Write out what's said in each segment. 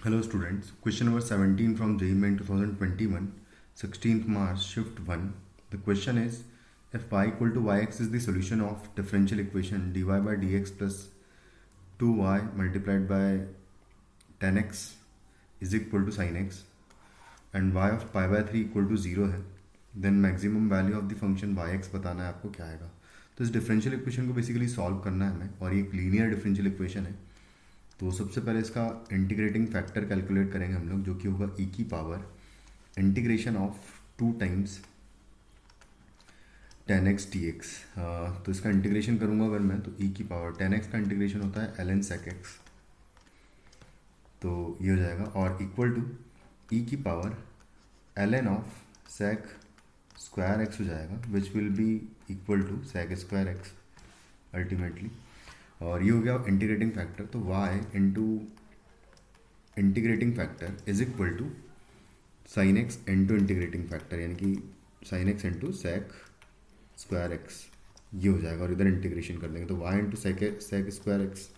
Hello students, question number 17 from JEE Main 2021, 16th March, shift 1. The question is, if y equal to yx is the solution of differential equation dy by dx plus 2y multiplied by 10x is equal to sin x and y of pi by 3 equal to 0 है, then maximum value of the function yx बताना है आपको क्या आएगा। तो इस differential equation को basically solve करना है हमें, और ये एक लीनियर डिफरेंशियल इक्वेशन है। तो सबसे पहले इसका इंटीग्रेटिंग फैक्टर कैलकुलेट करेंगे हम लोग, जो कि होगा e की power integration of 2 times 10x dx। तो इसका इंटीग्रेशन करूँगा अगर मैं, तो e की पावर 10x का इंटीग्रेशन होता है ln sec x, तो ये हो जाएगा, और इक्वल टू e की power ln of sec square x हो जाएगा, which will be equal to sec square x ultimately. और ये हो गया इंटीग्रेटिंग फैक्टर, तो y into integrating factor is equal to sine x into integrating factor, यानी कि sine x into sec square x, ये हो जाएगा। और इधर इंटीग्रेशन कर देंगे तो y into sec square x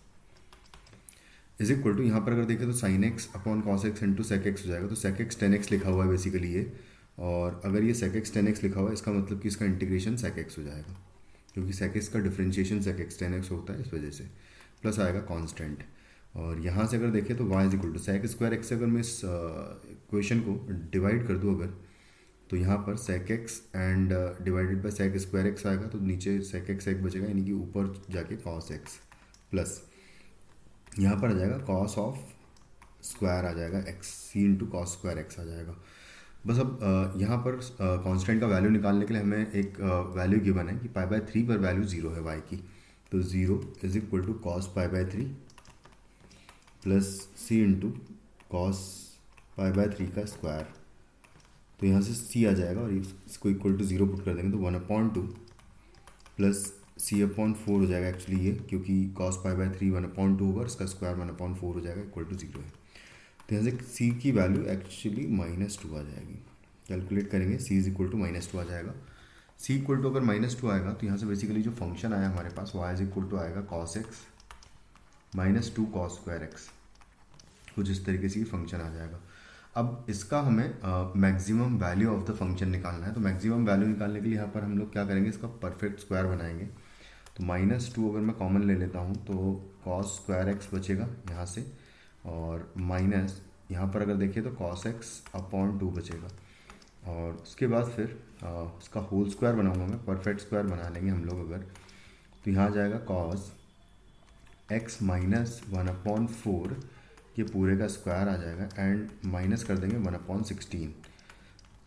is equal to, यहाँ पर अगर देखें तो sine x upon cos x into sec x हो जाएगा। तो सेक एक्स 10x लिखा हुआ है बेसिकली ये, और अगर ये सेक एक्स 10x लिखा हुआ है, इसका मतलब कि इसका इंटीग्रेशन सेक एक्स हो जाएगा, क्योंकि sec x का डिफरेंशिएशन sec x 10x होता है, इस वजह से प्लस आएगा कांस्टेंट। और यहाँ से अगर देखें तो y is equal to sec square x से अगर मैं इस इक्वेशन को डिवाइड कर दूँ अगर, तो यहाँ पर sec x and divided by sec square x आएगा, तो नीचे sec x एक बचेगा, यानी कि ऊपर जाके cos x प्लस यहाँ पर आ जाएगा cos ऑफ स्क्वायर आ जाएगा x, c into cos square x आ जाएगा। बस अब यहाँ पर कांस्टेंट का वैल्यू निकालने के लिए हमें एक वैल्यू गिवन है कि पाई बाय 3 पर वैल्यू 0 है y की, तो 0 is equal to cos pi by 3 plus c into cos pi by 3 का स्क्वायर। तो यहाँ से c आ जाएगा, और इसको इक्वल टू 0 पुट कर देंगे तो 1/2 प्लस c अपॉन 4 हो जाएगा एक्चुअली ये, क्योंकि कॉस पाई बाय 3 1/2 होगा, इसका स्क्वायर 1/4 हो जाएगा, इक्वल टू 0 है। तो यहाँ से c की वैल्यू एक्चुअली -2 आ जाएगी। कैलकुलेट करेंगे, c इज इक्वल टू -2 आ जाएगा। c इक्वल टू अगर -2 आएगा, तो यहाँ से बेसिकली जो फंक्शन आया हमारे पास y इज इक्वल टू आएगा cos x -2 cos square x, कुछ इस तरीके से फंक्शन आ जाएगा। अब इसका हमें maximum value of the function निकालना है। तो मैक्सिमम वैल्यू निकालने के लिए यहाँ पर हम लोग क्या करेंगे, इसका परफेक्ट स्क्वायर बनाएंगे। तो -2 अगर मैं कॉमन ले लेता हूँ तो cos स्क्वायर x बचेगा यहाँ से, और माइनस यहाँ पर अगर देखिए तो cos x अपॉन 2 बचेगा, और उसके बाद फिर उसका होल स्क्वायर बनाऊंगा मैं, परफेक्ट स्क्वायर बना लेंगे हम लोग अगर, तो यहाँ आ जाएगा cos x माइनस 1/4, ये पूरे का स्क्वायर आ जाएगा, एंड माइनस कर देंगे 1/16,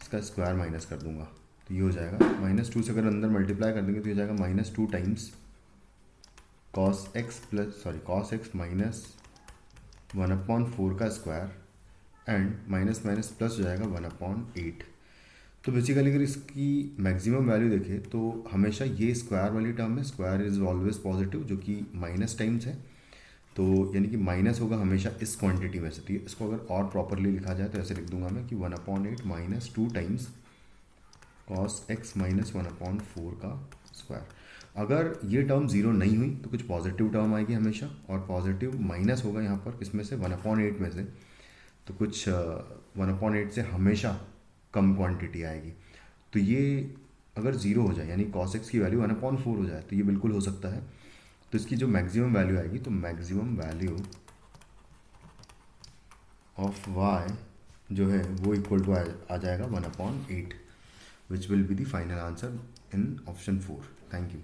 इसका स्क्वायर माइनस कर दूंगा, तो ये हो जाएगा -2 से अगर अंदर मल्टीप्लाई कर देंगे तो ये हो जाएगा -2 टाइम्स cos x माइनस 1/4 का square, and minus minus plus हो जाएगा 1/8। तो बेसिकली अगर इसकी मैक्सिमम वैल्यू देखें तो हमेशा ये स्क्वायर वाली टर्म है, स्क्वायर इज ऑलवेज पॉजिटिव, जो कि माइनस टाइम्स है, तो यानी कि माइनस होगा हमेशा इस क्वांटिटी में से। तो इसको अगर और प्रॉपरली लिखा जाए तो ऐसे लिख दूंगा मैं कि 1/8 -2 टाइम्स cos x माइनस 1/4 का स्क्वायर। अगर ये टर्म 0 नहीं हुई तो कुछ पॉजिटिव टर्म आएगी हमेशा, और पॉजिटिव माइनस होगा यहाँ पर किसमें से, 1/8 में से, तो कुछ 1/8 से हमेशा कम क्वांटिटी आएगी। तो ये अगर 0 हो जाए, यानी cos x की वैल्यू 1/4 हो जाए, तो ये बिल्कुल हो सकता है। तो इसकी जो मैक्सिमम वैल्यू आएगी, तो मैक्सिमम वैल्यू ऑफ y जो है वो इक्वल टू आ जाएगा 1/8, विच will be the final answer in option 4। Thank you.